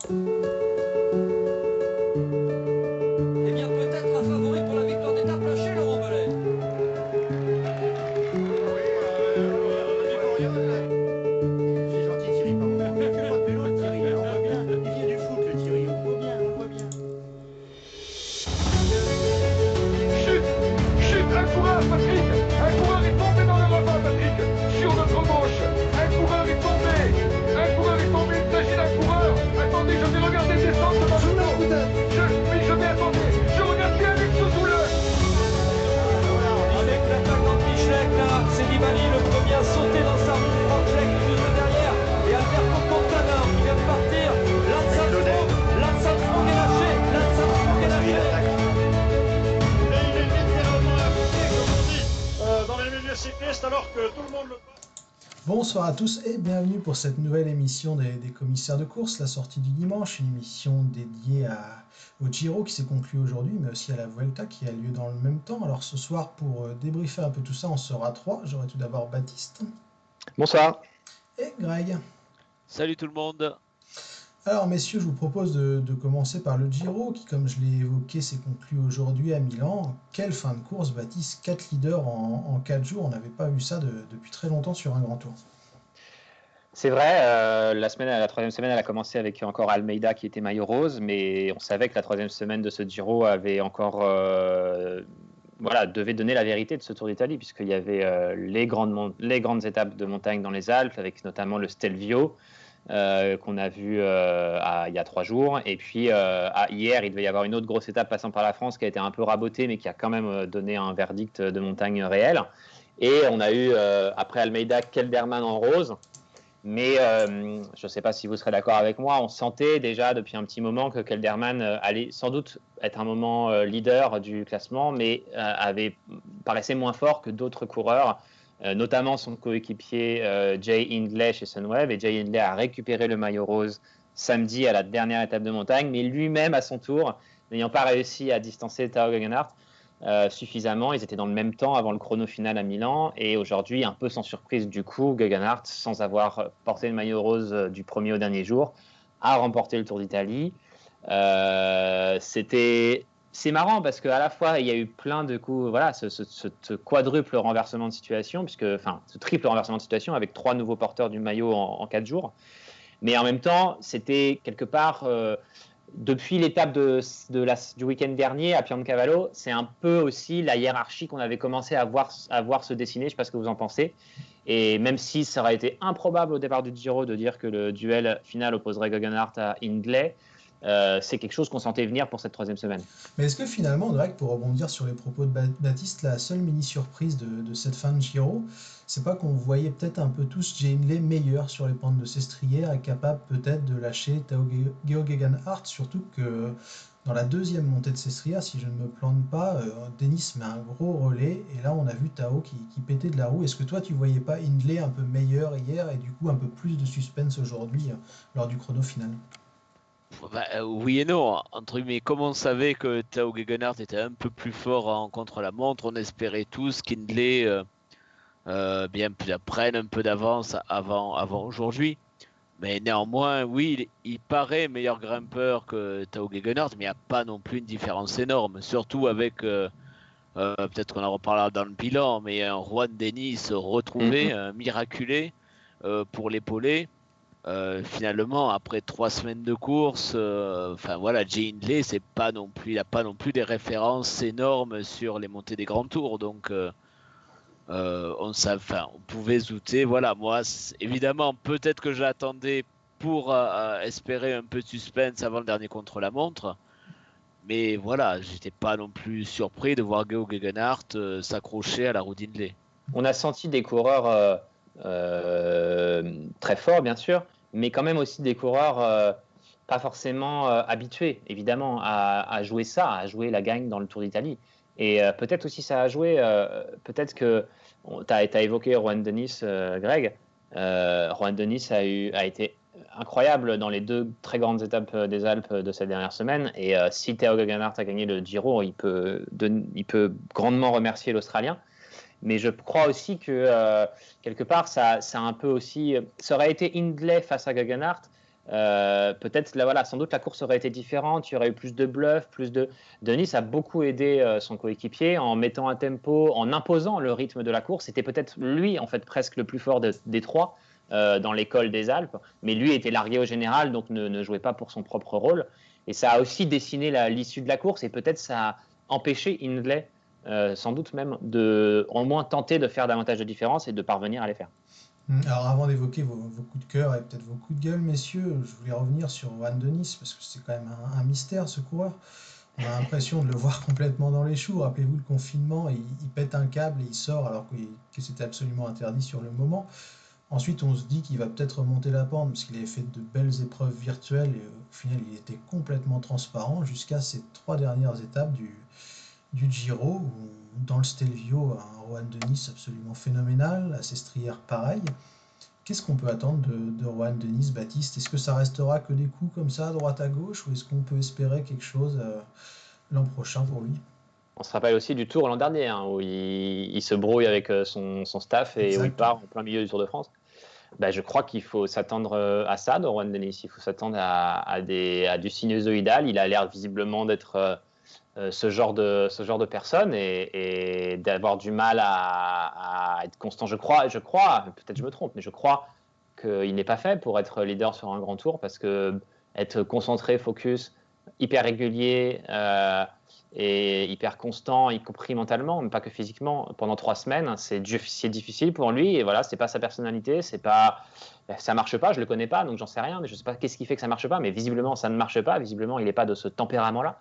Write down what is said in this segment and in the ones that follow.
Eh bien, peut-être un favori pour la victoire d'étape lâché, Laurent Belay. C'est gentil Thierry, pardon. Il fait pas de vélo le Thierry, hein, on voit bien. Il vient du foot le Thierry, on voit bien, on voit bien. Chute, chute, un coureur, Patrick. Un coureur est tombé dans le ravin, Patrick. Sur notre gauche, un coureur est tombé. Un coureur est tombé, il s'agit d'un coureur. Attendez, je vais regarder descendre devant le dos. Oui, je vais attendre. Je regarde bien avec ce douleur. Avec l'attaquant de Michelek, là, c'est Nibali le premier à sauter dans sa roue. Franck est juste derrière. Et Alberto Contador qui vient de partir. Lance Armstrong est lâché. Lance Armstrong est lâché. Et il est littéralement impliqué, comme on dit, dans les milieux cyclistes, alors que tout le monde le passe. Bonsoir à tous et bienvenue pour cette nouvelle émission des commissaires de course, la sortie du dimanche, une émission dédiée au Giro qui s'est conclu aujourd'hui, mais aussi à la Vuelta qui a lieu dans le même temps. Alors ce soir, pour débriefer un peu tout ça, on sera trois. J'aurai tout d'abord Baptiste. Bonsoir. Et Greg. Salut tout le monde. Alors messieurs, je vous propose de commencer par le Giro qui, comme je l'ai évoqué, s'est conclu aujourd'hui à Milan. Quelle fin de course, Baptiste, 4 leaders en 4 jours, on n'avait pas vu ça depuis très longtemps sur un grand tour. C'est vrai, la troisième semaine, elle a commencé avec encore Almeida qui était maillot rose, mais on savait que la troisième semaine de ce Giro avait encore, devait donner la vérité de ce Tour d'Italie, puisqu'il y avait les grandes étapes de montagne dans les Alpes, avec notamment le Stelvio, qu'on a vu il y a 3 jours. Et puis hier, il devait y avoir une autre grosse étape passant par la France qui a été un peu rabotée, mais qui a quand même donné un verdict de montagne réel. Et on a eu, après Almeida, Kelderman en rose. Mais je ne sais pas si vous serez d'accord avec moi, on sentait déjà depuis un petit moment que Kelderman allait sans doute être un moment leader du classement, mais paraissait moins fort que d'autres coureurs, notamment son coéquipier Jay Hindley chez Sunweb. Et Jay Hindley a récupéré le maillot rose samedi à la dernière étape de montagne, mais lui-même à son tour, n'ayant pas réussi à distancer Tao Geoghegan Hart suffisamment. Ils étaient dans le même temps avant le chrono final à Milan, et aujourd'hui, un peu sans surprise du coup, Geoghegan Hart, sans avoir porté le maillot rose du premier au dernier jour, a remporté le Tour d'Italie. C'est marrant parce qu'à la fois il y a eu plein de coups, voilà, ce quadruple renversement de situation, ce triple renversement de situation avec 3 nouveaux porteurs du maillot en 4 jours, mais en même temps c'était quelque part depuis l'étape du week-end dernier à Piancavallo, c'est un peu aussi la hiérarchie qu'on avait commencé à voir se dessiner. Je ne sais pas ce que vous en pensez. Et même si ça aurait été improbable au départ du Giro de dire que le duel final opposerait Geoghegan Hart à Hindley, c'est quelque chose qu'on sentait venir pour cette 3e semaine. Mais est-ce que finalement, Greg, pour rebondir sur les propos de Baptiste, la seule mini-surprise de cette fin de Giro, c'est pas qu'on voyait peut-être un peu tous Jay Hindley meilleur sur les pentes de Sestriere et capable peut-être de lâcher Tao Geoghegan Hart, surtout que dans la deuxième montée de Sestriere, si je ne me plante pas, Denis met un gros relais et là on a vu Tao qui pétait de la roue. Est-ce que toi tu voyais pas Hindley un peu meilleur hier et du coup un peu plus de suspense aujourd'hui lors du chrono final? Oui et non, entre guillemets, comme on savait que Tao Geoghegan Hart était un peu plus fort en contre-la-montre, on espérait tous qu'Hindley prenne un peu d'avance avant aujourd'hui. Mais néanmoins, oui, il paraît meilleur grimpeur que Tao Geoghegan Hart, mais il n'y a pas non plus une différence énorme, surtout avec, peut-être qu'on en reparlera dans le bilan, mais un Juan Denis retrouvé, miraculé pour l'épauler. Finalement, après 3 semaines de course, Jay Hindley, il n'a pas non plus des références énormes sur les montées des grands tours, donc on pouvait se douter. Voilà, moi, évidemment, peut-être que je l'attendais pour espérer un peu de suspense avant le dernier contre-la-montre, mais voilà, j'étais pas non plus surpris de voir Geoghegan Hart s'accrocher à la roue d'Hindley. On a senti des coureurs très forts, bien sûr, mais quand même aussi des coureurs pas forcément habitués, évidemment, à jouer à jouer la gagne dans le Tour d'Italie. Et peut-être aussi ça a joué, peut-être que tu as évoqué Juan Denis, Greg. Juan Denis a été incroyable dans les 2 très grandes étapes des Alpes de cette dernière semaine. Et si Tao Geoghegan Hart a gagné le Giro, il peut grandement remercier l'Australien. Mais je crois aussi que quelque part, ça a un peu aussi. Ça aurait été Hindley face à Geoghegan Hart. peut-être là, voilà, sans doute la course aurait été différente, il y aurait eu plus de bluff, Denis a beaucoup aidé son coéquipier en mettant un tempo, en imposant le rythme de la course. C'était peut-être lui en fait presque le plus fort des trois dans l'école des Alpes, mais lui était largué au général, donc ne jouait pas pour son propre rôle. Et ça a aussi dessiné l'issue de la course, et peut-être ça a empêché Hindley, sans doute même, de au moins tenter de faire davantage de différence et de parvenir à les faire. Alors avant d'évoquer vos coups de cœur et peut-être vos coups de gueule, messieurs, je voulais revenir sur Juan Denis, parce que c'est quand même un mystère ce coureur. On a l'impression de le voir complètement dans les choux. Rappelez-vous le confinement, il pète un câble et il sort alors que c'était absolument interdit sur le moment. Ensuite, on se dit qu'il va peut-être remonter la pente parce qu'il avait fait de belles épreuves virtuelles et au final, il était complètement transparent jusqu'à ces 3 dernières étapes du Giro où, dans le Stelvio, un Juan Denis absolument phénoménal, la Sestrière pareil. Qu'est-ce qu'on peut attendre de Juan Denis, Baptiste? Est-ce que ça restera que des coups comme ça, à droite à gauche, ou est-ce qu'on peut espérer quelque chose l'an prochain pour lui? On se rappelle aussi du Tour l'an dernier, hein, où il se brouille avec son staff et où il part en plein milieu du Tour de France. Je crois qu'il faut s'attendre à ça de Juan Denis. Il faut s'attendre à du sinusoïdal. Il a l'air visiblement d'être ce genre de personne et d'avoir du mal à être constant. Je crois, peut-être je me trompe, mais je crois qu'il n'est pas fait pour être leader sur un grand tour, parce que être concentré, focus, hyper régulier et hyper constant, y compris mentalement, mais pas que physiquement, pendant 3 semaines, c'est difficile pour lui. Et voilà, c'est pas sa personnalité, ça marche pas. Je le connais pas, donc j'en sais rien, mais je sais pas qu'est-ce qui fait que ça marche pas. Mais visiblement, ça ne marche pas. Visiblement, il n'est pas de ce tempérament-là.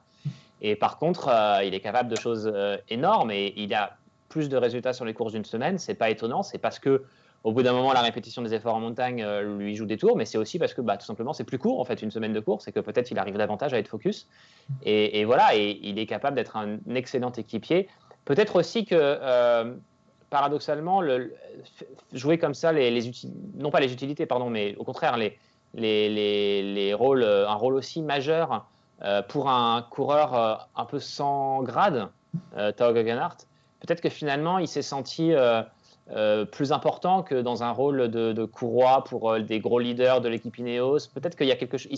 Et par contre, il est capable de choses énormes et il a plus de résultats sur les courses d'une semaine. C'est pas étonnant. C'est parce que au bout d'un moment, la répétition des efforts en montagne lui joue des tours, mais c'est aussi parce que tout simplement c'est plus court en fait une semaine de course et que peut-être il arrive davantage à être focus. Et voilà, et il est capable d'être un excellent équipier. Peut-être aussi que paradoxalement, jouer comme ça non pas les utilités, pardon, mais au contraire les rôles, un rôle aussi majeur pour un coureur un peu sans grade, Tao Geoghegan Hart. Peut-être que finalement il s'est senti plus important que dans un rôle de courroie pour des gros leaders de l'équipe Ineos. Peut-être qu'il y a quelque chose.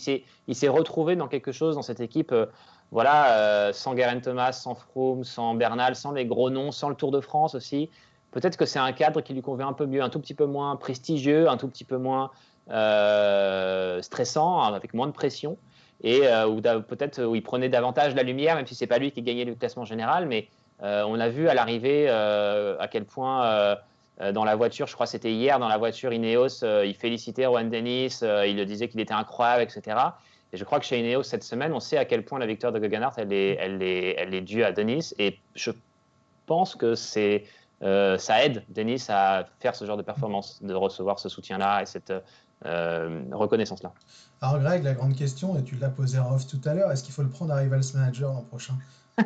Il s'est retrouvé dans quelque chose dans cette équipe. Sans Geraint Thomas, sans Froome, sans Bernal, sans les gros noms, sans le Tour de France aussi. Peut-être que c'est un cadre qui lui convient un peu mieux, un tout petit peu moins prestigieux, un tout petit peu moins stressant, avec moins de pression, et peut-être où il prenait davantage la lumière, même si c'est pas lui qui gagnait le classement général, mais on a vu à l'arrivée à quel point dans la voiture, je crois que c'était hier, dans la voiture Ineos, il félicitait Juan Denis, il le disait qu'il était incroyable, etc. Et je crois que chez Ineos cette semaine, on sait à quel point la victoire de Geoghegan Hart, elle est due à Denis, et je pense que ça aide Denis à faire ce genre de performance, de recevoir ce soutien-là et cette reconnaissance-là. Alors Greg, la grande question, et tu l'as posée en off tout à l'heure, est-ce qu'il faut le prendre à Rivals Manager l'an prochain? Je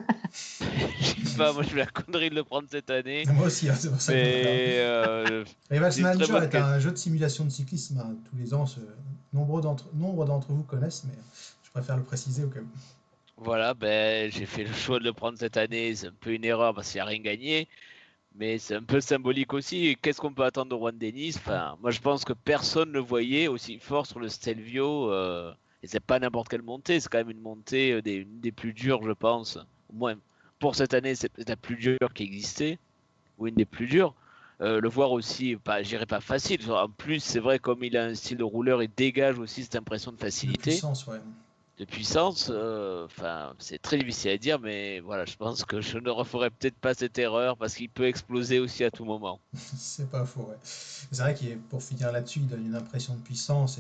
sais pas, moi je vais la connerie de le prendre cette année. Moi aussi, c'est pour ça que Rivals Manager est un jeu de simulation de cyclisme. Tous les ans, nombre d'entre vous connaissent, mais je préfère le préciser au cas où. Voilà, j'ai fait le choix de le prendre cette année. C'est un peu une erreur parce qu'il n'y a rien gagné. Mais c'est un peu symbolique aussi. Qu'est-ce qu'on peut attendre de Juan Denis? Moi je pense que personne ne le voyait aussi fort sur le Stelvio. Et c'est pas n'importe quelle montée. C'est quand même une montée une des plus dures, je pense. Au moins pour cette année, c'est peut-être la plus dure qui existait. Ou une des plus dures. Le voir aussi, je dirais pas facile. En plus, c'est vrai, comme il a un style de rouleur, il dégage aussi cette impression de facilité. De puissance, c'est très difficile à dire, mais voilà, je pense que je ne referai peut-être pas cette erreur parce qu'il peut exploser aussi à tout moment. C'est pas faux, ouais. C'est vrai qu'il pour finir là-dessus, il donne une impression de puissance.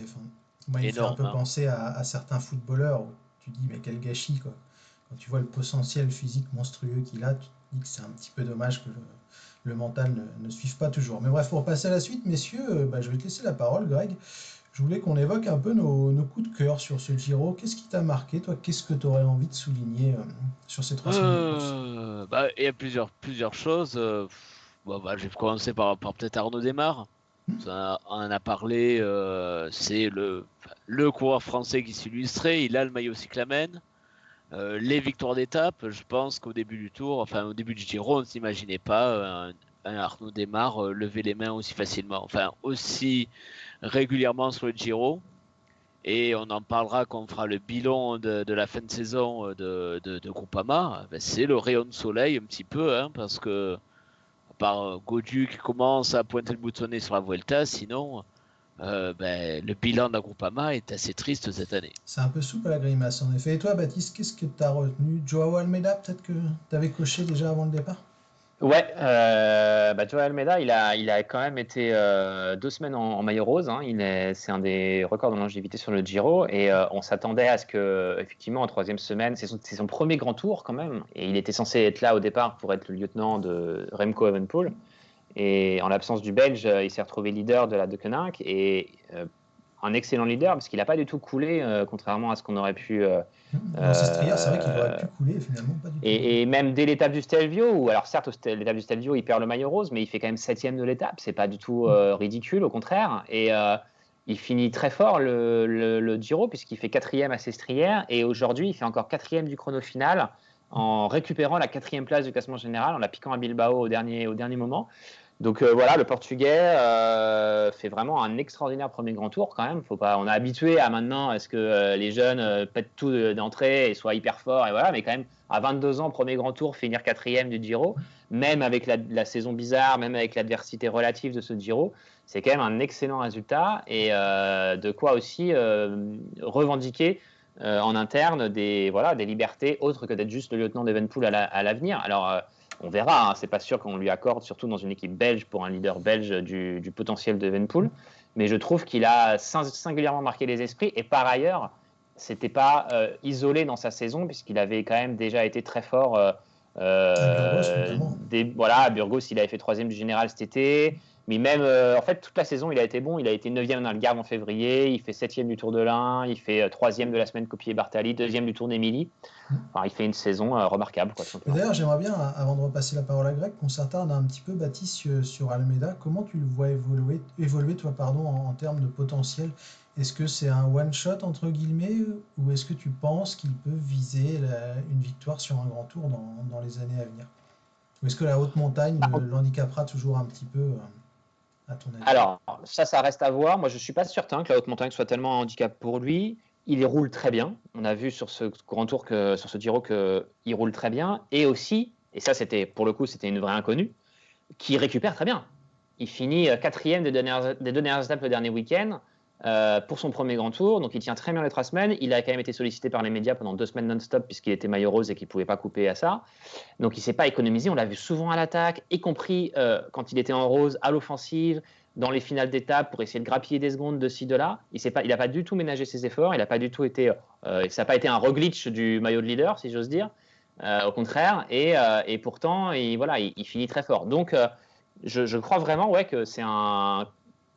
Moi, il me fait un peu penser à certains footballeurs où tu dis, mais quel gâchis, quoi. Quand tu vois le potentiel physique monstrueux qu'il a, tu te dis que c'est un petit peu dommage que le mental ne suive pas toujours. Mais bref, pour passer à la suite, messieurs, je vais te laisser la parole, Greg. Je voulais qu'on évoque un peu nos coups de cœur sur ce Giro. Qu'est-ce qui t'a marqué, toi? Qu'est-ce que tu aurais envie de souligner sur ces 3 semaines de course? Il y a plusieurs choses. Je vais commencer par peut-être Arnaud Démare. On en a parlé. C'est le coureur français qui s'illustrait. Il a le maillot cyclamen. Les victoires d'étape, je pense qu'au début du Tour, au début du Giro, on ne s'imaginait pas un Arnaud Démare lever les mains aussi facilement, aussi régulièrement sur le Giro. Et on en parlera quand on fera le bilan de la fin de saison de Groupama. Ben, c'est le rayon de soleil un petit peu, hein, parce que à part Gaudu qui commence à pointer le bout de son nez sur la Vuelta, sinon ben, le bilan de la Groupama est assez triste cette année. C'est un peu souple à la grimace, en effet. Et toi, Baptiste, qu'est-ce que tu as retenu? Joao Almeida, peut-être que tu avais coché déjà avant le départ? Ouais, Joao Almeida, il a quand même été 2 semaines en maillot rose. Hein. C'est un des records de longévité sur le Giro. Et on s'attendait à ce que, effectivement, en 3e semaine, c'est son premier grand tour quand même. Et il était censé être là au départ pour être le lieutenant de Remco Evenepoel. Et en l'absence du Belge, il s'est retrouvé leader de la De Koninck. Et un excellent leader, parce qu'il n'a pas du tout coulé, contrairement à ce qu'on aurait pu... Dans Sestriere, c'est vrai qu'il aurait pu couler, finalement, pas du tout. Et même dès l'étape du Stelvio, où alors certes, l'étape du Stelvio, il perd le maillot rose, mais il fait quand même 7e de l'étape. C'est pas du tout ridicule, au contraire. Et il finit très fort le Giro, puisqu'il fait 4e à Sestriere. Et aujourd'hui, il fait encore 4e du chrono final, en récupérant la 4e place du classement général, en la piquant à Bilbao au dernier moment. Donc voilà, le Portugais fait vraiment un extraordinaire premier grand tour quand même. On est habitué à maintenant à ce que les jeunes pètent tout d'entrée et soient hyper forts et voilà, mais quand même à 22 ans, premier grand tour, finir 4e du Giro, même avec la saison bizarre, même avec l'adversité relative de ce Giro, c'est quand même un excellent résultat et de quoi aussi revendiquer en interne des libertés autres que d'être juste le lieutenant d'Evenepoel à l'avenir. Alors on verra, hein, c'est pas sûr qu'on lui accorde, surtout dans une équipe belge, pour un leader belge du potentiel de Evenepoel. Mais je trouve qu'il a singulièrement marqué les esprits. Et par ailleurs, c'était pas isolé dans sa saison, puisqu'il avait quand même déjà été très fort. À Burgos, il avait fait 3e du général cet été. Mais même, en fait, toute la saison, il a été bon. Il a été 9e dans le Gard en février. Il fait 7e du Tour de l'Ain. Il fait 3e de la semaine Copier-Bartali. 2e du Tour d'Émilie. Enfin, il fait une saison remarquable. D'ailleurs, j'aimerais bien, avant de repasser la parole à Greg, qu'on s'attarde un petit peu, Baptiste, sur Almeida. Comment tu le vois évoluer toi, en termes de potentiel? Est-ce que c'est un one-shot, entre guillemets, ou est-ce que tu penses qu'il peut viser une victoire sur un grand tour dans les années à venir? Ou est-ce que la haute montagne l'handicapera toujours un petit peu à ton avis? Alors, ça reste à voir. Moi, je ne suis pas certain que la haute montagne soit tellement un handicap pour lui. Il roule très bien. On a vu sur ce grand tour, sur ce Giro, qu'il roule très bien. Et aussi, et ça, pour le coup, c'était une vraie inconnue, qu'il récupère très bien. Il finit 4e des 2 dernières étapes le dernier week-end pour son premier grand tour. Donc, il tient très bien les 3 semaines. Il a quand même été sollicité par les médias pendant 2 semaines non-stop puisqu'il était maillot rose et qu'il ne pouvait pas couper à ça. Donc, il ne s'est pas économisé. On l'a vu souvent à l'attaque, y compris quand il était en rose, à l'offensive, dans les finales d'étape pour essayer de grappiller des secondes de ci, de là. Il n'a pas du tout ménagé ses efforts. Il n'a pas du tout été... ça n'a pas été un reglitch du maillot de leader, si j'ose dire. Au contraire. Et pourtant, il finit très fort. Donc, je crois vraiment que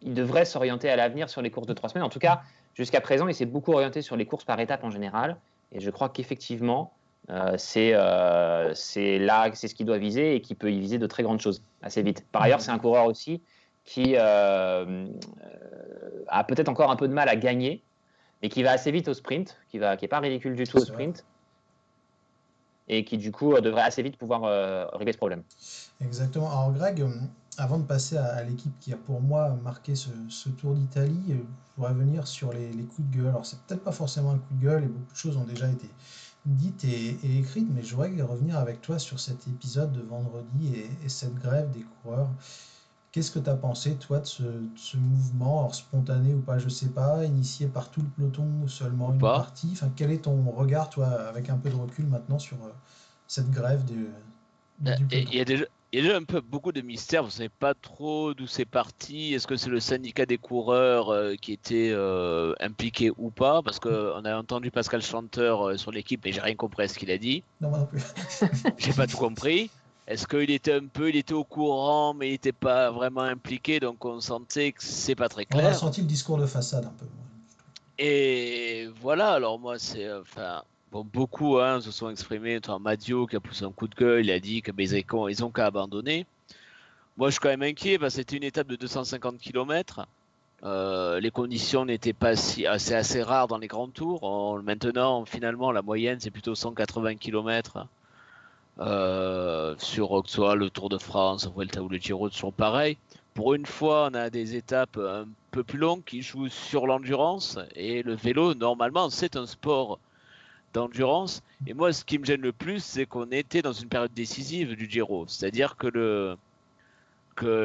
il devrait s'orienter à l'avenir sur les courses de 3 semaines. En tout cas, jusqu'à présent, il s'est beaucoup orienté sur les courses par étapes en général. Et je crois qu'effectivement, c'est ce qu'il doit viser et qu'il peut y viser de très grandes choses assez vite. Par ailleurs, c'est un coureur aussi qui a peut-être encore un peu de mal à gagner, mais qui va assez vite au sprint, qui n'est pas ridicule du tout au sprint, et qui du coup devrait assez vite pouvoir régler ce problème. Exactement. Alors Greg, avant de passer à l'équipe qui a pour moi marqué ce Tour d'Italie, je voudrais venir sur les coups de gueule. Alors c'est peut-être pas forcément un coup de gueule, et beaucoup de choses ont déjà été dites et écrites, mais je voudrais revenir avec toi sur cet épisode de vendredi et cette grève des coureurs. Qu'est-ce que tu as pensé, toi, de ce mouvement, alors spontané ou pas, je sais pas, initié par tout le peloton ou seulement une partie? Enfin, quel est ton regard, toi, avec un peu de recul maintenant sur cette grève du peloton? Il y a déjà un peu beaucoup de mystères, vous ne savez pas trop d'où c'est parti. Est-ce que c'est le syndicat des coureurs qui était impliqué ou pas? Parce qu'on a entendu Pascal Chanteur sur l'équipe, mais j'ai rien compris à ce qu'il a dit. Non, moi non plus. J'ai pas tout compris. Est-ce qu'il était au courant, mais il n'était pas vraiment impliqué, donc on sentait que c'est pas très clair. On a senti le discours de façade un peu. Et voilà, alors moi beaucoup se sont exprimés, notamment Madio qui a poussé un coup de gueule, il a dit que ils ont qu'à abandonner. Moi je suis quand même inquiet parce que c'était une étape de 250 km. Les conditions n'étaient pas assez rares dans les grands tours. Maintenant, finalement, la moyenne c'est plutôt 180 km. Sur soit le Tour de France, Vuelta ou le Giro, toujours pareil. Pour une fois, on a des étapes un peu plus longues qui jouent sur l'endurance. Et le vélo, normalement, c'est un sport d'endurance. Et moi, ce qui me gêne le plus, c'est qu'on était dans une période décisive du Giro. C'est-à-dire que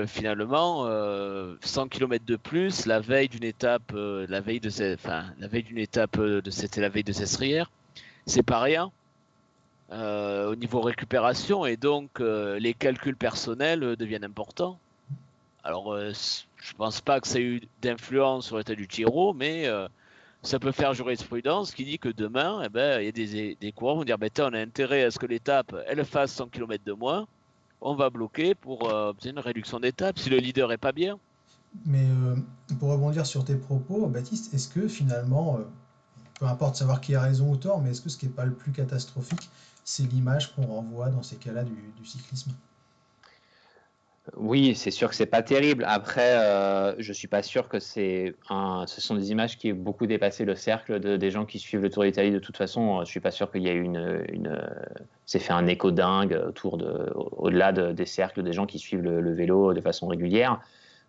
finalement, 100 km de plus, la veille d'une étape, c'était la veille de Sestrières, c'est pas rien. Au niveau récupération, et donc les calculs personnels deviennent importants. Alors je pense pas que ça ait eu d'influence sur l'état du Giro, mais ça peut faire jurisprudence qui dit que demain, il y a des coureurs qui vont dire on a intérêt à ce que l'étape elle fasse 100 km de moins, on va bloquer pour obtenir une réduction d'étape si le leader est pas bien. Mais pour rebondir sur tes propos, Baptiste, est-ce que finalement, peu importe savoir qui a raison ou tort, mais est-ce que ce qui n'est pas le plus catastrophique, c'est l'image qu'on renvoie dans ces cas-là du cyclisme? Oui, c'est sûr que c'est pas terrible. Après, je suis pas sûr que ce sont des images qui aient beaucoup dépassé le cercle des gens qui suivent le Tour d'Italie. De toute façon, je suis pas sûr qu'il y ait c'est fait un écho dingue au-delà des cercles des gens qui suivent le vélo de façon régulière.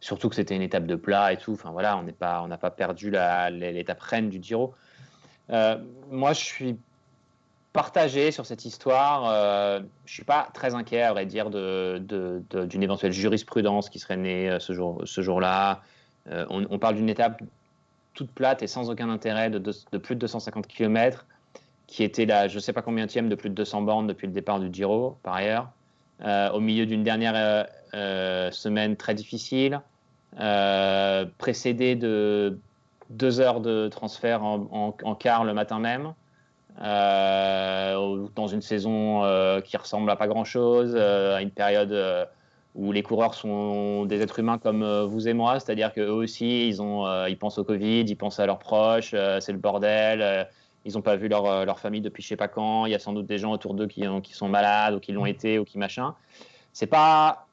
Surtout que c'était une étape de plat et tout. Enfin voilà, on n'a pas perdu l'étape reine du Giro. Moi, je suis partagé sur cette histoire. Je suis pas très inquiet, à vrai dire, d'une éventuelle jurisprudence qui serait née ce jour-là. On parle d'une étape toute plate et sans aucun intérêt de plus de 250 km, qui était là, je sais pas combienième de plus de 200 bornes depuis le départ du Giro, par ailleurs, au milieu d'une dernière semaine très difficile, précédée de 2 heures de transfert en quart le matin même. Dans une saison qui ressemble à pas grand-chose, à une période où les coureurs sont des êtres humains comme vous et moi, c'est-à-dire qu'eux aussi, ils pensent au Covid, ils pensent à leurs proches, c'est le bordel, ils n'ont pas vu leur famille depuis je sais pas quand, il y a sans doute des gens autour d'eux qui sont malades ou qui l'ont été ou qui machin. C'est pas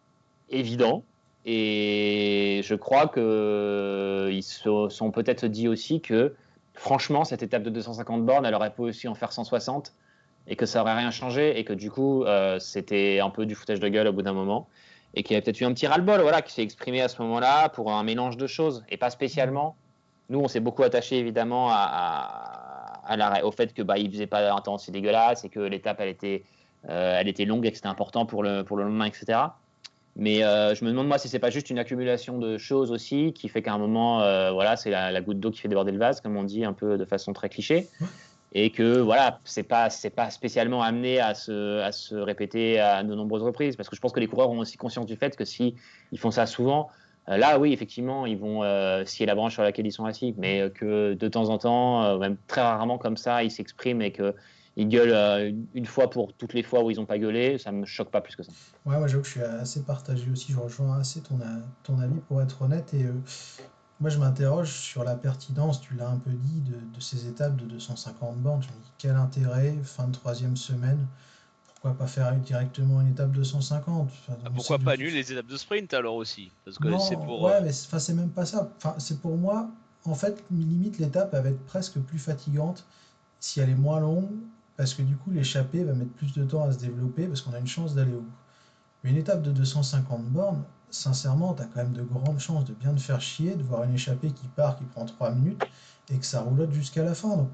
évident. Et je crois qu'ils se sont peut-être dit aussi que franchement, cette étape de 250 bornes, elle aurait pu aussi en faire 160 et que ça aurait rien changé et que du coup, c'était un peu du foutage de gueule au bout d'un moment et qu'il y avait peut-être eu un petit ras-le-bol qui s'est exprimé à ce moment-là pour un mélange de choses et pas spécialement. Nous, on s'est beaucoup attaché évidemment au fait que il faisait pas un temps si dégueulasse et que l'étape elle était longue et que c'était important pour le lendemain, etc. Mais je me demande moi si c'est pas juste une accumulation de choses aussi qui fait qu'à un moment c'est la goutte d'eau qui fait déborder le vase, comme on dit un peu de façon très cliché, et que c'est pas spécialement amené à se répéter à de nombreuses reprises, parce que je pense que les coureurs ont aussi conscience du fait que si ils font ça souvent, là oui effectivement ils vont scier la branche sur laquelle ils sont assis, mais que de temps en temps, même très rarement comme ça, ils s'expriment et que ils gueulent une fois pour toutes les fois où ils n'ont pas gueulé, ça me choque pas plus que ça. Ouais, moi j'avoue que je suis assez partagé aussi, je rejoins assez ton avis pour être honnête, et moi je m'interroge sur la pertinence, tu l'as un peu dit, de ces étapes de 250 bornes. Je me dis quel intérêt, fin de 3e semaine, pourquoi pas faire directement une étape de 150? Enfin, Pourquoi pas annuler les étapes de sprint alors aussi? Parce que non, c'est pour. ouais, mais c'est même pas ça. Enfin, c'est pour moi, en fait, limite l'étape elle va être presque plus fatigante si elle est moins longue, parce que du coup l'échappée va mettre plus de temps à se développer parce qu'on a une chance d'aller au bout. Mais une étape de 250 bornes, sincèrement, tu as quand même de grandes chances de bien te faire chier, de voir une échappée qui part, qui prend 3 minutes, et que ça roulotte jusqu'à la fin. Donc,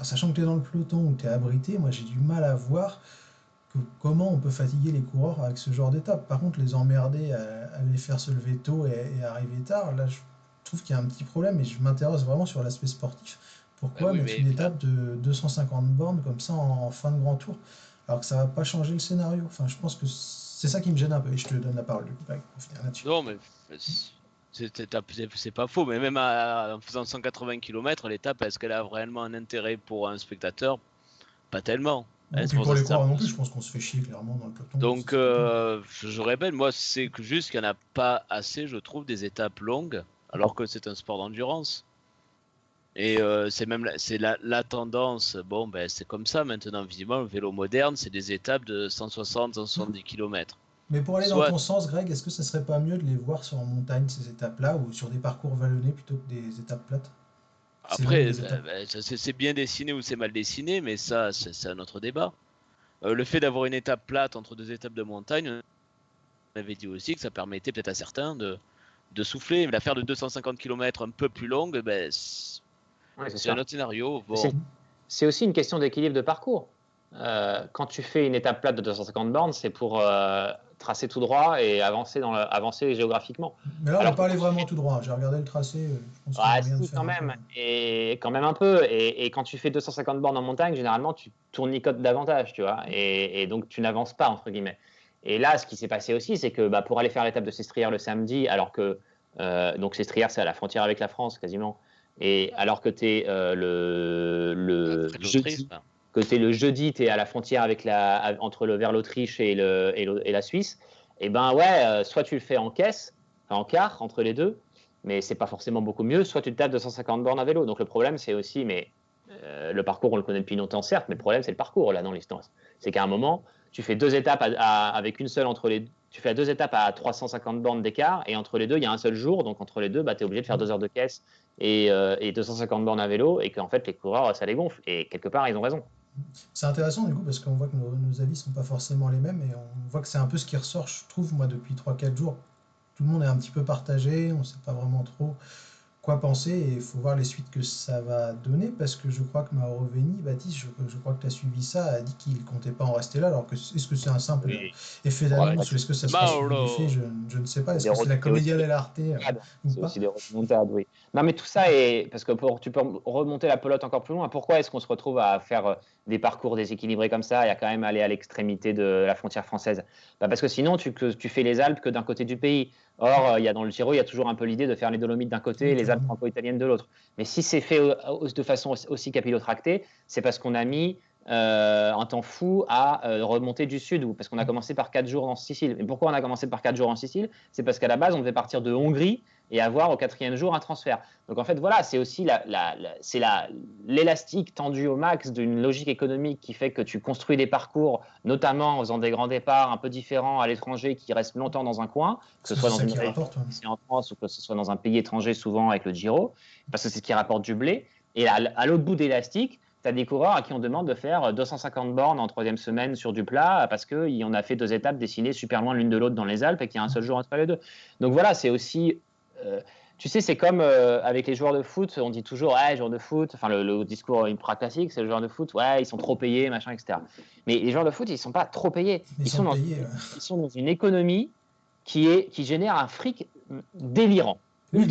sachant que tu es dans le peloton ou tu es abrité, moi j'ai du mal à voir comment on peut fatiguer les coureurs avec ce genre d'étape. Par contre, les emmerder à les faire se lever tôt et arriver tard, là je trouve qu'il y a un petit problème, et je m'intéresse vraiment sur l'aspect sportif. Pourquoi mettre une étape de 250 bornes comme ça en fin de grand tour, alors que ça va pas changer le scénario? Enfin, je pense que c'est ça qui me gêne un peu, et je te donne la parole du coup pour finir là-dessus. Non, mais c'est pas faux, mais même en faisant 180 km, l'étape, est-ce qu'elle a réellement un intérêt pour un spectateur? Pas tellement. Et puis pour les coureurs non plus, je pense qu'on se fait chier clairement dans le peloton. Donc, je répète, moi, c'est que juste qu'il n'y en a pas assez, je trouve, des étapes longues, alors que c'est un sport d'endurance. Et c'est la tendance. Bon, c'est comme ça maintenant, visiblement, le vélo moderne, c'est des étapes de 160-170 km. Mais pour aller dans ton sens, Greg, est-ce que ça serait pas mieux de les voir sur en montagne, ces étapes-là, ou sur des parcours vallonnés plutôt que des étapes plates? Après, c'est bien dessiné ou c'est mal dessiné, mais ça, c'est un autre débat. Le fait d'avoir une étape plate entre deux étapes de montagne, on avait dit aussi que ça permettait peut-être à certains de de souffler. L'affaire de 250 km un peu plus longue, ben, c'est un autre scénario. Bon. C'est aussi une question d'équilibre de parcours. Quand tu fais une étape plate de 250 bornes, c'est pour tracer tout droit et avancer géographiquement. Mais là, on Alors va pas aller vraiment tout droit. J'ai regardé le tracé. Je pense qu'il y a moyen de si, faire quand un peu. même, et quand même un peu. Et quand tu fais 250 bornes en montagne, généralement, tu tournicotes davantage, tu vois, et donc tu n'avances pas, entre guillemets. Et là, ce qui s'est passé aussi, c'est que pour aller faire l'étape de Sestrières le samedi, alors que donc Sestrières, c'est à la frontière avec la France, quasiment, et alors que tu es le jeudi, tu es à la frontière avec vers l'Autriche et la Suisse, et ben ouais, soit tu le fais en caisse, en quart, entre les deux, mais c'est pas forcément beaucoup mieux, soit tu te tapes 250 bornes à vélo. Donc le problème, c'est aussi, le parcours, on le connaît depuis longtemps, certes, mais le problème, c'est le parcours, là, dans l'histoire. C'est qu'à un moment, tu fais 2 étapes avec une seule entre les deux. Tu fais 2 étapes à 350 bornes d'écart, et entre les deux, il y a un seul jour. Donc entre les deux, tu es obligé de faire 2 heures de caisse et 250 bornes à vélo, et qu'en fait, les coureurs, ça les gonfle. Et quelque part, ils ont raison. C'est intéressant du coup parce qu'on voit que nos avis sont pas forcément les mêmes, et on voit que c'est un peu ce qui ressort, je trouve, moi, depuis 3-4 jours. Tout le monde est un petit peu partagé, on ne sait pas vraiment trop quoi penser, et il faut voir les suites que ça va donner, parce que je crois que Mauro Veni, Baptiste, je crois que tu as suivi ça, a dit qu'il ne comptait pas en rester là, alors que est-ce que c'est un simple effet d'annonce, ou est-ce que ça sera suivi du fait, je ne sais pas, est-ce que c'est la comédia dell'arte ou C'est pas? aussi des remontades, oui. Non, mais tout ça est. Parce que tu peux remonter la pelote encore plus loin. Pourquoi est-ce qu'on se retrouve à faire des parcours déséquilibrés comme ça et à quand même aller à l'extrémité de la frontière française? Parce que sinon, tu fais les Alpes que d'un côté du pays. Or, dans le Giro, il y a toujours un peu l'idée de faire les Dolomites d'un côté et les Alpes franco-italiennes de l'autre. Mais si c'est fait de façon aussi capillotractée, c'est parce qu'on a mis un temps fou à remonter du sud, parce qu'on a commencé par 4 jours en Sicile. Et pourquoi on a commencé par 4 jours en Sicile? C'est parce qu'à la base, on devait partir de Hongrie et avoir au 4e jour un transfert. Donc en fait, voilà, c'est aussi l'élastique tendu au max d'une logique économique qui fait que tu construis des parcours, notamment en faisant des grands départs un peu différents à l'étranger qui restent longtemps dans un coin, que ce soit dans une région en France ou que ce soit dans un pays étranger, souvent avec le Giro, parce que c'est ce qui rapporte du blé. Et à l'autre bout d'élastique, tu as des coureurs à qui on demande de faire 250 bornes en 3e semaine sur du plat parce qu'on a fait 2 étapes dessinées super loin l'une de l'autre dans les Alpes et qu'il y a un seul jour entre les deux. Donc voilà, c'est aussi... tu sais, c'est comme avec les joueurs de foot, on dit toujours, ouais, joueurs de foot, enfin le discours ultra classique, c'est le joueur de foot, ouais, ils sont trop payés, machin, etc. Mais les joueurs de foot, ils ne sont pas trop payés. Ils sont dans une économie qui génère un fric délirant. Oui,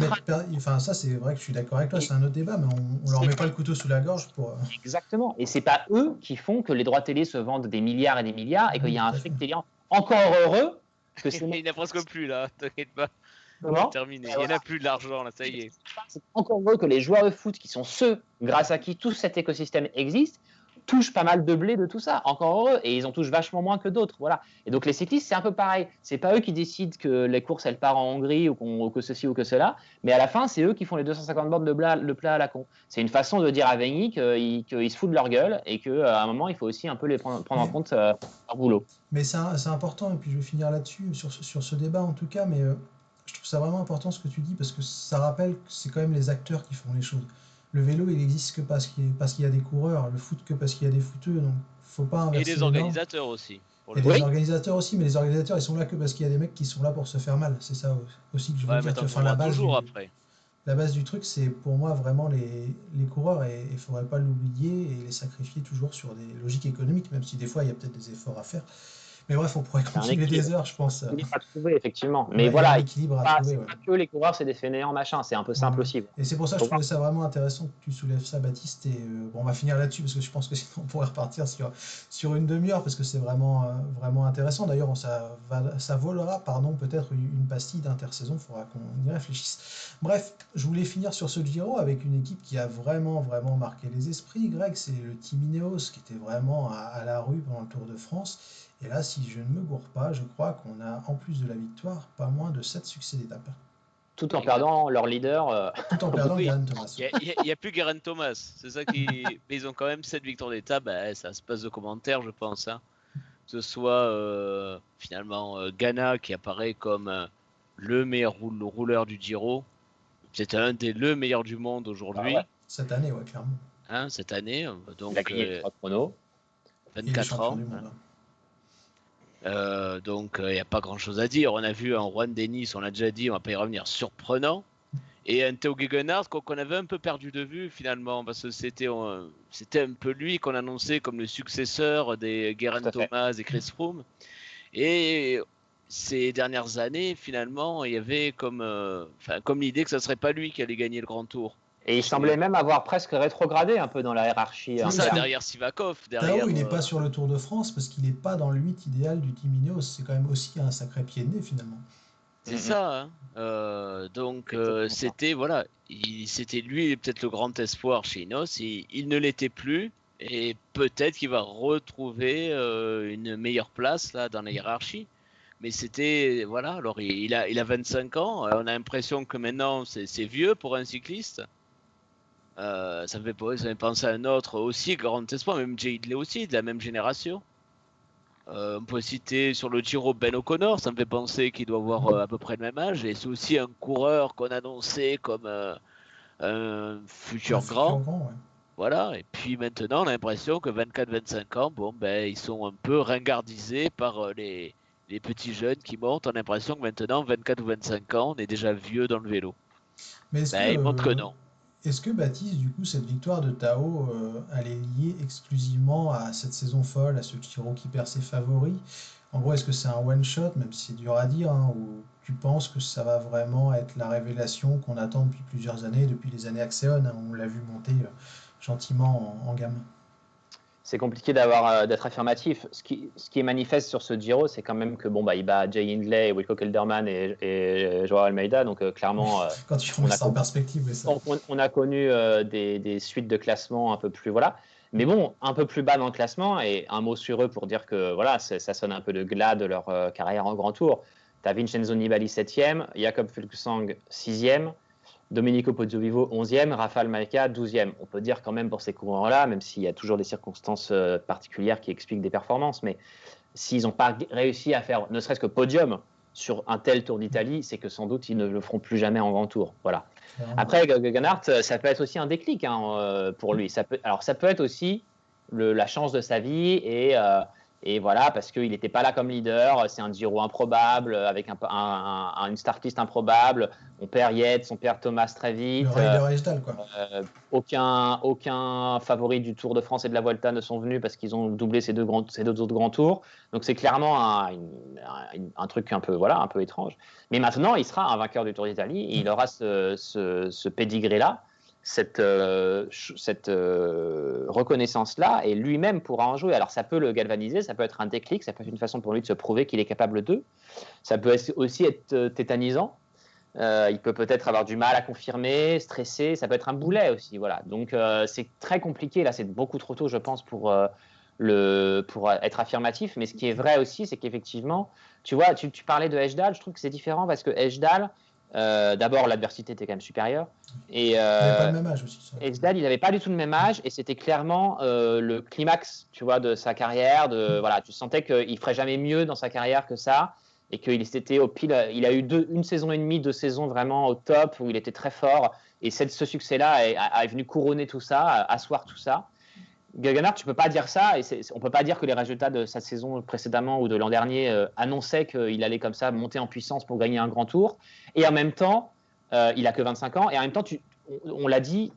enfin, ça, c'est vrai que je suis d'accord avec toi, c'est un autre débat, mais on leur met pas le couteau sous la gorge pour... Exactement. Et c'est pas eux qui font que les droits télé se vendent des milliards et des milliards et qu'il y a un fric délirant. Encore heureux que il n'y en a presque plus, là, t'inquiète pas. Comment terminé. Il n'y en a plus de l'argent, là, ça y est. C'est encore heureux que les joueurs de foot, qui sont ceux grâce à qui tout cet écosystème existe, touchent pas mal de blé de tout ça. Encore heureux. Et ils en touchent vachement moins que d'autres. Voilà. Et donc les cyclistes, c'est un peu pareil. C'est pas eux qui décident que les courses, elles partent en Hongrie ou que ceci ou que cela. Mais à la fin, c'est eux qui font les 250 bornes de plat à la con. C'est une façon de dire à Veni qu'ils se foutent de leur gueule et qu'à un moment, il faut aussi un peu les prendre en compte leur boulot. Mais c'est important, et puis je vais finir là-dessus, sur ce débat en tout cas, mais je trouve ça vraiment important ce que tu dis, parce que ça rappelle que c'est quand même les acteurs qui font les choses. Le vélo, il existe que parce qu'il y a des coureurs, le foot que parce qu'il y a des footeux, donc faut pas inverser. Et des organisateurs aussi. Et des organisateurs aussi, mais les organisateurs, ils sont là que parce qu'il y a des mecs qui sont là pour se faire mal. C'est ça aussi que je veux dire. Enfin, la base du truc, c'est pour moi vraiment les coureurs, et il faudrait pas l'oublier et les sacrifier toujours sur des logiques économiques, même si des fois il y a peut-être des efforts à faire. Mais bref, on pourrait continuer des heures, je pense. Il à trouver, effectivement. Mais voilà, c'est pas que les coureurs, c'est des fainéants, machin. C'est un peu simple aussi. Et c'est pour ça que je trouvais ça vraiment intéressant que tu soulèves ça, Baptiste. Et on va finir là-dessus, parce que je pense que sinon on pourrait repartir sur une demi-heure, parce que c'est vraiment, vraiment intéressant. D'ailleurs, ça volera peut-être une pastille d'intersaison. Il faudra qu'on y réfléchisse. Bref, je voulais finir sur ce Giro avec une équipe qui a vraiment, vraiment marqué les esprits. Greg, c'est le Team Ineos, qui était vraiment à la rue pendant le Tour de France. Et là, si je ne me gourre pas, je crois qu'on a, en plus de la victoire, pas moins de 7 succès d'étape. Tout en perdant leur leader. Tout en perdant Geraint Thomas. Il n'y a plus Geraint Thomas. C'est ça qui. Mais ils ont quand même 7 victoires d'étape. Ça se passe de commentaires, je pense. Hein. Que ce soit finalement Ghana qui apparaît comme le meilleur rouleur du Giro. C'est un le meilleur du monde aujourd'hui. Ouais. Cette année, ouais, clairement. Hein, cette année. Donc, il a gagné 3 chronos. 24 ans. Donc il n'y a pas grand chose à dire. On a vu un Juan Denis, on l'a déjà dit, on va pas y revenir, surprenant. Et un Theo Gegenhardt qu'on avait un peu perdu de vue finalement, parce que c'était un peu lui qu'on annonçait comme le successeur des Geraint Thomas et Chris Froome. Et ces dernières années, finalement, il y avait comme l'idée que ce ne serait pas lui qui allait gagner le Grand Tour. Et il semblait même avoir presque rétrogradé un peu dans la hiérarchie. C'est ça, derrière Sivakov. Tao, il n'est pas sur le Tour de France parce qu'il n'est pas dans le 8 idéal du Team Ineos. C'est quand même aussi un sacré pied de nez finalement. C'est ça. Hein. Donc c'était c'était lui peut-être le grand espoir chez Ineos. Il ne l'était plus. Et peut-être qu'il va retrouver une meilleure place là dans la hiérarchie. Mais c'était, voilà, alors il a 25 ans. On a l'impression que maintenant c'est vieux pour un cycliste. Ça me fait penser à un autre aussi grand espoir, même Jay Hindley aussi, de la même génération. On peut citer sur le Giro Ben O'Connor, ça me fait penser qu'il doit avoir à peu près le même âge. Et c'est aussi un coureur qu'on annonçait comme un futur grand. Ouais. Voilà, et puis maintenant on a l'impression que 24-25 ans, ils sont un peu ringardisés par les petits jeunes qui montent. On a l'impression que maintenant, 24 ou 25 ans, on est déjà vieux dans le vélo. Mais ils montrent que non. Est-ce que Baptiste, du coup, cette victoire de Tao, elle est liée exclusivement à cette saison folle, à ce Giro qui perd ses favoris? En gros, est-ce que c'est un one-shot, même si c'est dur à dire, hein, ou tu penses que ça va vraiment être la révélation qu'on attend depuis plusieurs années, depuis les années Axeon, hein, on l'a vu monter gentiment en gamme? C'est compliqué d'être affirmatif. Ce qui est manifeste sur ce Giro, c'est quand même que il bat Jay Hindley, Wilco Kelderman et Joao Almeida. Donc clairement, quand tu remets ça en perspective, oui, ça. On a connu des suites de classement un peu plus mais bon, un peu plus bas dans le classement. Et un mot sur eux pour dire que voilà, ça sonne un peu de glas de leur carrière en Grand Tour. Tu as Vincenzo Nibali 7e, Jakob Fuglsang 6e. Domenico Pozzovivo 11e, Rafał Majka 12e. On peut dire quand même pour ces coureurs-là, même s'il y a toujours des circonstances particulières qui expliquent des performances, mais s'ils n'ont pas réussi à faire ne serait-ce que podium sur un tel Tour d'Italie, c'est que sans doute ils ne le feront plus jamais en Grand Tour. Voilà. Après, Gegenhardt, ça peut être aussi un déclic pour lui. Ça peut être aussi la chance de sa vie et voilà, parce qu'il n'était pas là comme leader, c'est un Giro improbable, avec une start list improbable. On perd Yates, on perd Thomas très vite. Le Ryder Hesjedal, quoi. Aucun favori du Tour de France et de la Vuelta ne sont venus parce qu'ils ont doublé ces deux autres grands tours. Donc c'est clairement un truc un peu étrange. Mais maintenant, il sera un vainqueur du Tour d'Italie. Il aura ce pédigré-là. Cette reconnaissance-là, et lui-même pourra en jouer. Alors ça peut le galvaniser, ça peut être un déclic, ça peut être une façon pour lui de se prouver qu'il est capable d'eux. Ça peut aussi être tétanisant. Il peut peut-être avoir du mal à confirmer, stressé, ça peut être un boulet aussi. Voilà. Donc c'est très compliqué, là c'est beaucoup trop tôt je pense pour être affirmatif, mais ce qui est vrai aussi c'est qu'effectivement, tu vois, tu parlais de Hesjedal, je trouve que c'est différent parce que Hesjedal, d'abord l'adversité était quand même supérieure et il n'avait pas le même âge aussi. Hesjedal, il n'avait pas du tout le même âge et c'était clairement le climax, tu vois, de sa carrière. Voilà, tu sentais qu'il ferait jamais mieux dans sa carrière que ça et qu'il était au pile. Il a eu une saison et demie, 2 saisons vraiment au top où il était très fort et ce succès-là est venu couronner tout ça, asseoir tout ça. Gegenhardt, tu peux pas dire ça, et on peut pas dire que les résultats de sa saison précédemment ou de l'an dernier annonçaient qu'il allait comme ça monter en puissance pour gagner un grand tour. Et en même temps, il a que 25 ans, et en même temps, on l'a dit,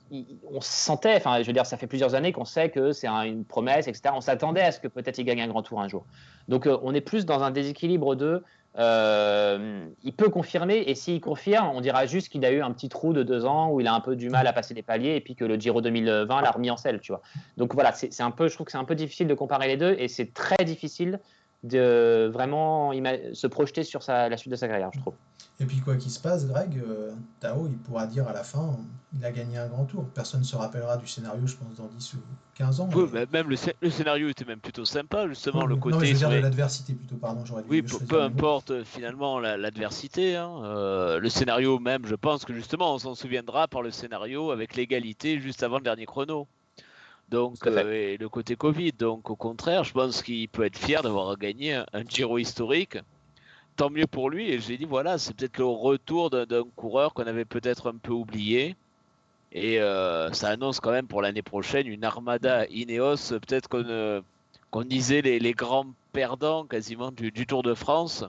on sentait, enfin, je veux dire, ça fait plusieurs années qu'on sait que c'est une promesse, etc. On s'attendait à ce que peut-être il gagne un grand tour un jour. Donc, on est plus dans un déséquilibre il peut confirmer, et s'il confirme, on dira juste qu'il a eu un petit trou de 2 ans où il a un peu du mal à passer les paliers et puis que le Giro 2020 l'a remis en selle, tu vois. Donc voilà, c'est un peu, je trouve que c'est un peu difficile de comparer les deux et c'est très difficile de vraiment se projeter sur la suite de sa carrière, je trouve. Et puis quoi qu'il se passe, Greg, Tao, il pourra dire à la fin, il a gagné un grand tour. Personne ne se rappellera du scénario, je pense, dans 10 ou 15 ans. Oui, mais même le scénario était même plutôt sympa, justement, le côté... Non, mais je veux dire de l'adversité plutôt, pardon, j'aurais dû... Oui, peu importe finalement l'adversité. Hein. Le scénario même, je pense que justement, on s'en souviendra par le scénario avec l'égalité juste avant le dernier chrono. Donc, et le côté Covid. Donc, au contraire, je pense qu'il peut être fier d'avoir gagné un Giro historique. Tant mieux pour lui. Et j'ai dit, voilà, c'est peut-être le retour d'un coureur qu'on avait peut-être un peu oublié. Et ça annonce quand même pour l'année prochaine une armada Ineos. Peut-être qu'on disait les grands perdants quasiment du Tour de France.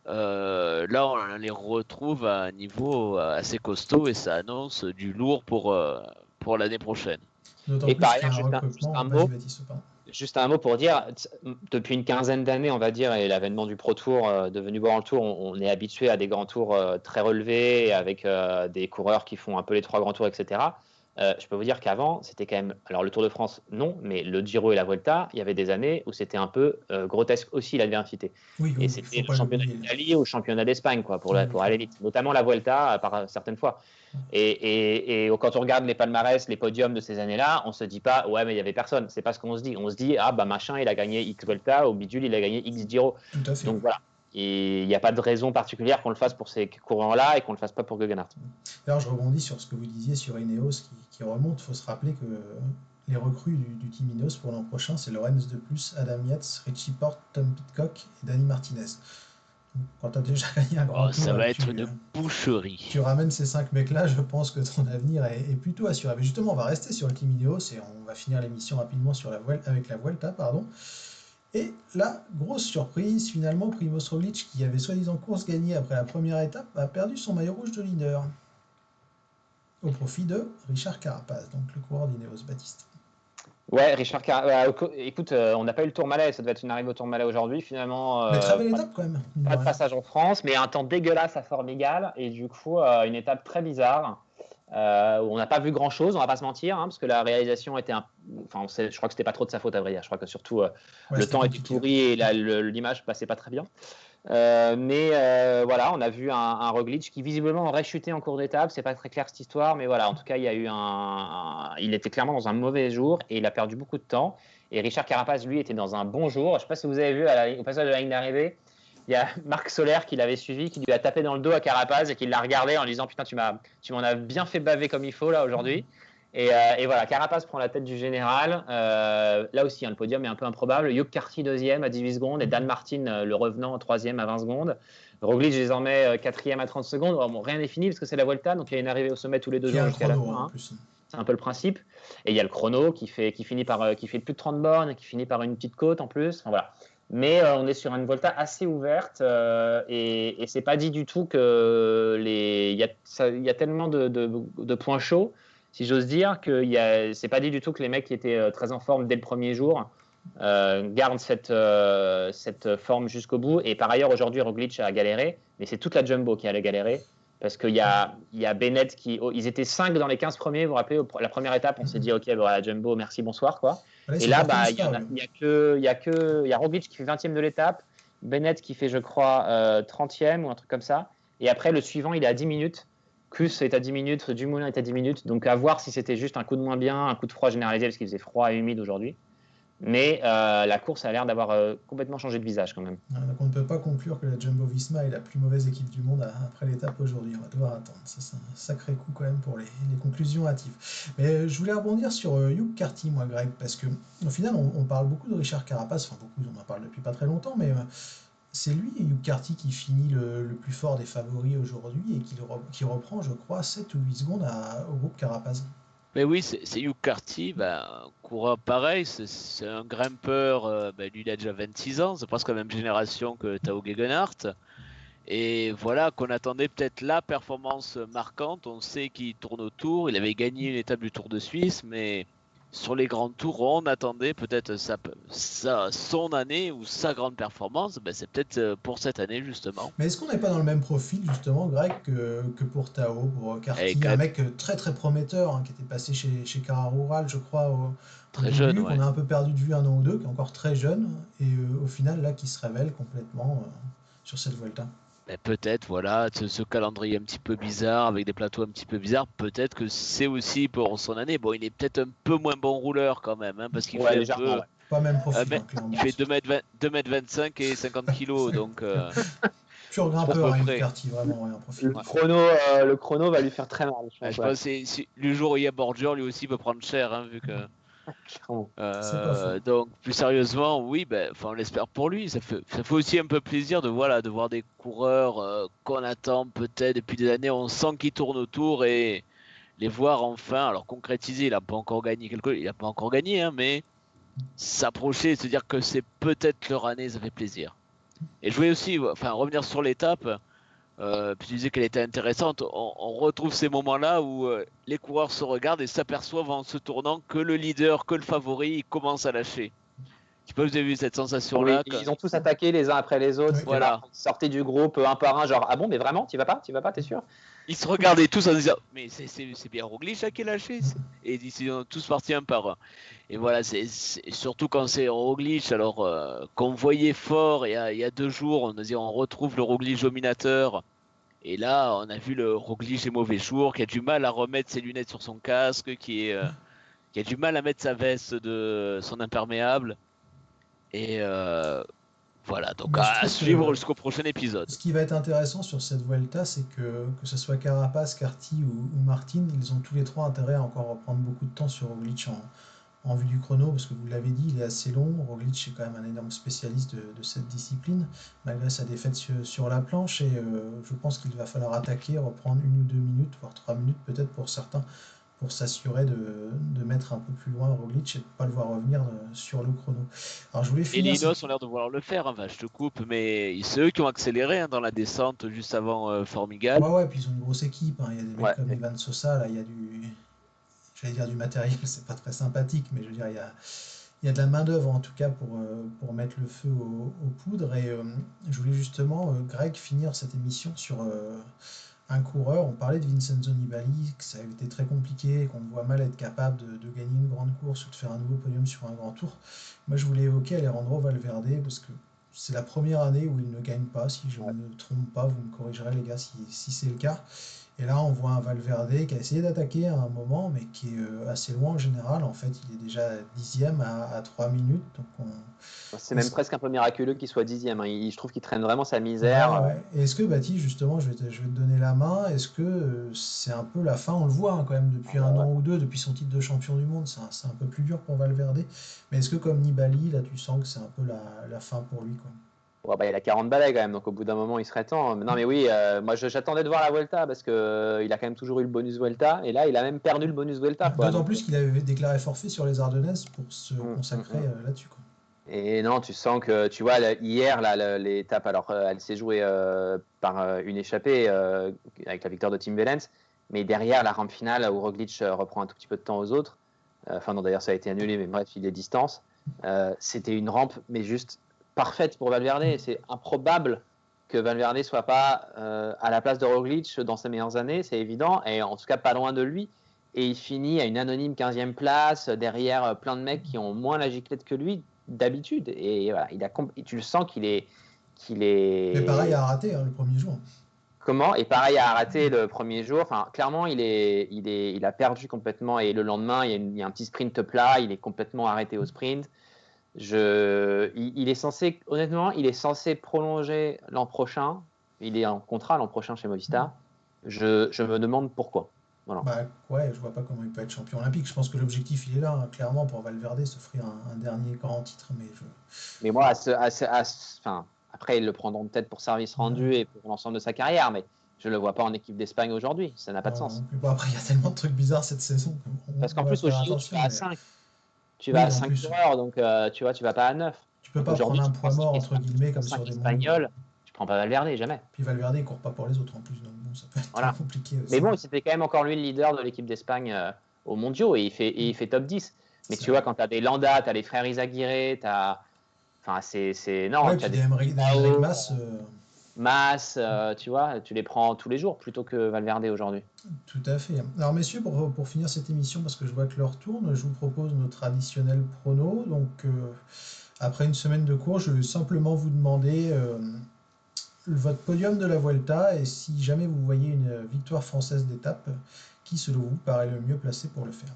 Là, on les retrouve à un niveau assez costaud et ça annonce du lourd pour l'année prochaine. D'autant Et plus par qu'il y a ailleurs, un juste un recrutement. mot. Vas-y, Baptiste, pardon. Juste un mot pour dire, depuis une quinzaine d'années, on va dire, et l'avènement du Pro Tour devenu World Tour, on est habitué à des grands tours très relevés, avec des coureurs qui font un peu les 3 grands tours, etc. Je peux vous dire qu'avant, c'était quand même, alors le Tour de France, non, mais le Giro et la Vuelta, il y avait des années où c'était un peu grotesque aussi l'adversité. Oui, Et oui, c'était faut le pas championnat l'oublier. d'Italie ou le championnat d'Espagne, quoi, pour Oui, aller vite, notamment la Vuelta par certaines fois. Et quand on regarde les palmarès, les podiums de ces années-là, on se dit pas, ouais, mais il y avait personne. C'est pas ce qu'on se dit. On se dit, ah bah machin, il a gagné X Vuelta, ou bidule, il a gagné X Giro. Tout à fait. Donc voilà. Et il n'y a pas de raison particulière qu'on le fasse pour ces coureurs-là et qu'on le fasse pas pour Gegenhardt. D'ailleurs, je rebondis sur ce que vous disiez sur Ineos qui remonte. Il faut se rappeler que les recrues du Team Ineos pour l'an prochain, c'est Lorenz de Plus, Adam Yates, Richie Porte, Tom Pidcock et Dani Martinez. Donc, quand tu as déjà gagné un grand tour, ça va être une boucherie. Tu ramènes ces 5 mecs-là, je pense que ton avenir est plutôt assuré. Mais justement, on va rester sur le Team Ineos et on va finir l'émission rapidement avec la Vuelta, pardon. Et la grosse surprise, finalement, Primož Roglič, qui avait soi-disant course gagnée après la première étape, a perdu son maillot rouge de leader au profit de Richard Carapaz, donc le coureur d'Ineos. Baptiste. Ouais, Richard Carapaz. Écoute, on n'a pas eu le Tourmalet, ça devait être une arrivée au Tourmalet aujourd'hui, finalement. Mais très belle étape quand même. Pas de passage en France, mais un temps dégueulasse à Formigal et du coup une étape très bizarre. Où on n'a pas vu grand chose, on va pas se mentir, parce que la réalisation était je crois que c'était pas trop de sa faute à vrai dire. Je crois que surtout le temps était pourri et l'image passait pas très bien. Mais voilà, on a vu un Roglič qui visiblement aurait chuté en cours d'étape. C'est pas très clair cette histoire, mais voilà, en tout cas, il y a eu il était clairement dans un mauvais jour et il a perdu beaucoup de temps. Et Richard Carapaz, lui, était dans un bon jour. Je sais pas si vous avez vu au passage de la ligne d'arrivée. Il y a Marc Soler qui l'avait suivi, qui lui a tapé dans le dos à Carapaz et qui l'a regardé en disant putain, tu m'en as bien fait baver comme il faut là aujourd'hui. Et voilà, Carapaz prend la tête du général. Là aussi, le podium est un peu improbable. Hugh Carty 2e à 18 secondes et Dan Martin, le revenant, 3e à 20 secondes. Roglič désormais 4e à 30 secondes. Bon, rien n'est fini parce que c'est la Vuelta, donc il y a une arrivée au sommet tous les 2 jours jusqu'à la fin. C'est un peu le principe. Et il y a le chrono qui fait plus de 30 bornes, qui finit par une petite côte en plus. Enfin, voilà. Mais on est sur une Volta assez ouverte et c'est pas dit du tout que il y a tellement de points chauds, si j'ose dire, que c'est pas dit du tout que les mecs qui étaient très en forme dès le premier jour gardent cette forme jusqu'au bout. Et par ailleurs, aujourd'hui, Roglič a galéré, mais c'est toute la Jumbo qui allait galérer. Parce qu'il y a Bennett ils étaient 5 dans les 15 premiers, vous vous rappelez, la première étape, on s'est dit, ok, la Jumbo, merci, bonsoir, quoi. Et là, il y a Roglič qui fait 20e de l'étape, Bennett qui fait, je crois, 30e ou un truc comme ça. Et après, le suivant, il est à 10 minutes. Kuss est à 10 minutes, Dumoulin est à 10 minutes. Donc, à voir si c'était juste un coup de moins bien, un coup de froid généralisé, parce qu'il faisait froid et humide aujourd'hui. Mais la course a l'air d'avoir complètement changé de visage quand même. Donc on ne peut pas conclure que la Jumbo-Visma est la plus mauvaise équipe du monde après l'étape aujourd'hui. On va devoir attendre. Ça, c'est un sacré coup quand même pour les conclusions hâtives. Mais je voulais rebondir sur Hugh Carty, moi, Greg, parce que au final, on parle beaucoup de Richard Carapaz. Enfin, beaucoup, on en parle depuis pas très longtemps, mais c'est lui, Hugh Carty, qui finit le plus fort des favoris aujourd'hui et qui reprend, je crois, 7 ou 8 secondes au groupe Carapaz. Mais oui, c'est Hugh Carty, un coureur pareil, c'est un grimpeur, lui il a déjà 26 ans, c'est presque la même génération que Tao Gegenhardt. Et voilà qu'on attendait peut-être la performance marquante, on sait qu'il tourne autour, il avait gagné une étape du Tour de Suisse, mais sur les grands tours, on attendait peut-être son année ou sa grande performance, c'est peut-être pour cette année justement. Mais est-ce qu'on n'est pas dans le même profil justement, Greg, que pour Tao, pour Carty, un mec très très prometteur, qui était passé chez Cara Rural, je crois, très jeune, qu'on a un peu perdu de vue un an ou deux, qui est encore très jeune, et au final là qui se révèle complètement sur cette Vuelta. Peut-être, voilà, ce calendrier un petit peu bizarre, avec des plateaux un petit peu bizarres, peut-être que c'est aussi pour son année. Bon, il est peut-être un peu moins bon rouleur quand même, parce qu'il fait un peu... Pas même profil, il fait 2m25 et 50 kg, donc... Pur grimpeur, Hugh Carty, vraiment, un profil. Le chrono va lui faire très mal. Je pense que le jour où il y a Borger, lui aussi peut prendre cher, vu que... donc plus sérieusement, oui, on l'espère pour lui. Ça fait aussi un peu plaisir de voir des coureurs qu'on attend peut-être depuis des années. On sent qu'ils tournent autour et les voir enfin. Alors concrétiser, il n'a pas encore gagné mais s'approcher et se dire que c'est peut-être leur année, ça fait plaisir. Et je voulais aussi revenir sur l'étape. Puis tu disais qu'elle était intéressante. On retrouve ces moments-là où les coureurs se regardent et s'aperçoivent en se tournant que le leader, que le favori, il commence à lâcher. Je sais pas si vous avez vu cette sensation-là. Oui, ils ont tous attaqué les uns après les autres. Oui. C'était Voilà. marrant. Ils sortaient du groupe un par un, genre ah bon, mais vraiment, tu vas pas, t'es sûr? Ils se regardaient tous en disant mais c'est bien Roglic qui est lâché. Et ils sont tous partis un par un. Et voilà, c'est surtout quand c'est Roglic, alors qu'on voyait fort il y a 2 jours, on retrouve le Roglic dominateur. Et là, on a vu le Roglic et mauvais jour, qui a du mal à remettre ses lunettes sur son casque, qui a du mal à mettre sa veste de son imperméable. Et voilà, donc Mais je à trouve suivre que- jusqu'au prochain épisode. Ce qui va être intéressant sur cette Vuelta, c'est que ce soit Carapaz, Carty ou Martin, ils ont tous les trois intérêt à encore reprendre beaucoup de temps sur Roglic en vue du chrono, parce que vous l'avez dit, il est assez long. Roglic est quand même un énorme spécialiste de cette discipline, malgré sa défaite sur la planche, et je pense qu'il va falloir attaquer, reprendre 1 ou 2 minutes, voire 3 minutes peut-être pour certains, pour s'assurer de mettre un peu plus loin Roglic et de ne pas le voir revenir sur le chrono. Alors je voulais Et finir... les Ineos ont l'air de vouloir le faire, je te coupe, mais c'est eux qui ont accéléré dans la descente juste avant Formigal. Ouais, puis ils ont une grosse équipe, hein. Il y a des mecs Ouais. comme Ivan Sosa, là, il y a j'allais dire du matériel, c'est pas très sympathique, mais je veux dire, il y a de la main-d'œuvre en tout cas pour mettre le feu aux poudres. Et je voulais justement, Greg, finir cette émission sur un coureur. On parlait de Vincenzo Nibali, que ça avait été très compliqué, qu'on le voit mal être capable de gagner une grande course ou de faire un nouveau podium sur un grand tour. Moi, je voulais évoquer Alejandro Valverde, parce que c'est la première année où il ne gagne pas, si je ne me trompe pas, vous me corrigerez les gars si c'est le cas. Et là, on voit un Valverde qui a essayé d'attaquer à un moment, mais qui est assez loin en général. En fait, il est déjà 10e à 3 minutes. Donc C'est même presque un peu miraculeux qu'il soit 10e. Hein. Je trouve qu'il traîne vraiment sa misère. Ouais. Et est-ce que, Baptiste, justement, je vais te donner la main, est-ce que c'est un peu la fin? On le voit hein, quand même depuis un an ou deux, depuis son titre de champion du monde, c'est un peu plus dur pour Valverde. Mais est-ce que, comme Nibali, là, tu sens que c'est un peu la fin pour lui, quoi? Ouais, il a 40 balais quand même, donc au bout d'un moment, il serait temps. Non, mais oui, moi j'attendais de voir la Vuelta parce qu'il a quand même toujours eu le bonus Vuelta et là, il a même perdu le bonus Vuelta. D'autant plus qu'il avait déclaré forfait sur les Ardennaises pour se consacrer là-dessus, quoi. Et non, tu sens que, tu vois, hier, l'étape, alors elle s'est jouée par une échappée avec la victoire de Tim Wellens, mais derrière la rampe finale où Roglic reprend un tout petit peu de temps aux autres, enfin non, d'ailleurs ça a été annulé, mais bref, il est distance, c'était une rampe, mais juste parfaite pour Valverde. C'est improbable que Valverde soit pas à la place de Roglic dans ses meilleures années, c'est évident, et en tout cas pas loin de lui. Et il finit à une anonyme 15e place, derrière plein de mecs qui ont moins la giclette que lui d'habitude. Et voilà, tu le sens qu'il est... Mais pareil à rater le premier jour. Comment? Et pareil à rater le premier jour. Enfin, clairement, il a perdu complètement. Et le lendemain, il y a un petit sprint plat. Il est complètement arrêté au sprint. Il est censé, honnêtement, il est censé prolonger l'an prochain. Il est en contrat l'an prochain chez Movistar. Je me demande pourquoi. Voilà. Ouais, je vois pas comment il peut être champion olympique. Je pense que l'objectif, il est là, hein, clairement, pour Valverde, s'offrir un dernier grand titre. Mais moi, après, ils le prendront peut-être pour service rendu et pour l'ensemble de sa carrière, mais je le vois pas en équipe d'Espagne aujourd'hui. Ça n'a pas de sens. Bon, après, il y a tellement de trucs bizarres cette saison. Parce qu'en plus, au JO, tu vas à 5. Tu vas à 5 heures, donc tu vois, tu vas pas à 9. Tu peux pas prendre un poids mort, entre guillemets, comme sur des Espagnols. Tu prends pas Valverde, jamais. Puis Valverde, il court pas pour les autres en plus, donc bon, ça peut être compliqué aussi. Mais bon, c'était quand même encore lui le leader de l'équipe d'Espagne aux mondiaux et il fait top 10. Mais tu vois, quand tu as des Landa, tu as les frères Izaguirre, tu as. Enfin, c'est. Non, ouais, tu as des Enric Mas, tu vois, tu les prends tous les jours plutôt que Valverde aujourd'hui. Tout à fait. Alors, messieurs, pour finir cette émission, parce que je vois que l'heure tourne, je vous propose nos traditionnels pronos. Donc, après une semaine de cours, je vais simplement vous demander votre podium de la Vuelta et si jamais vous voyez une victoire française d'étape, qui selon vous paraît le mieux placé pour le faire?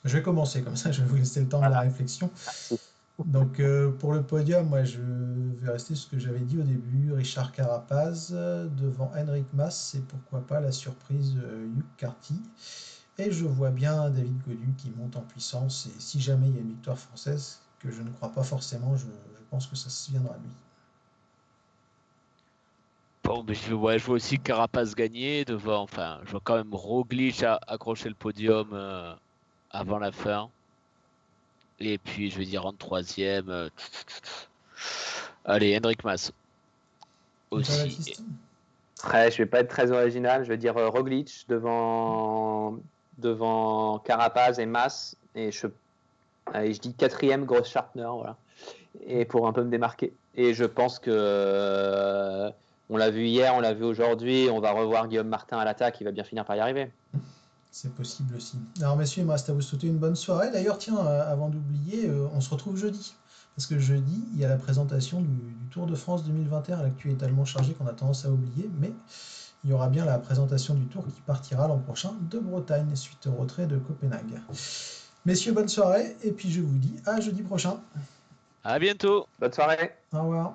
Je vais commencer, comme ça je vais vous laisser le temps de la réflexion. Donc pour le podium, moi je vais rester sur ce que j'avais dit au début, Richard Carapaz devant Enric Mas et pourquoi pas la surprise Hugh Carty. Et je vois bien David Gaudu qui monte en puissance et si jamais il y a une victoire française, que je ne crois pas forcément, je pense que ça se viendra de lui. Bon, mais je vois aussi Carapaz gagner devant, je vois quand même Roglic accrocher le podium avant la fin. Et puis, je vais dire en troisième. Allez, Hendrik Mas. Aussi. Jean-Baptiste. Ouais, je vais pas être très original. Je vais dire Roglic devant Carapaz et Mas. Et allez, je dis quatrième, Gross Schartner, voilà. Et pour un peu me démarquer. Et je pense que on l'a vu hier, on l'a vu aujourd'hui. On va revoir Guillaume Martin à l'attaque. Il va bien finir par y arriver. C'est possible aussi. Alors messieurs, il me reste à vous souhaiter une bonne soirée. D'ailleurs, tiens, avant d'oublier, on se retrouve jeudi. Parce que jeudi, il y a la présentation du Tour de France 2021. L'actu est tellement chargée qu'on a tendance à oublier. Mais il y aura bien la présentation du Tour qui partira l'an prochain de Bretagne suite au retrait de Copenhague. Messieurs, bonne soirée. Et puis je vous dis à jeudi prochain. À bientôt. Bonne soirée. Au revoir.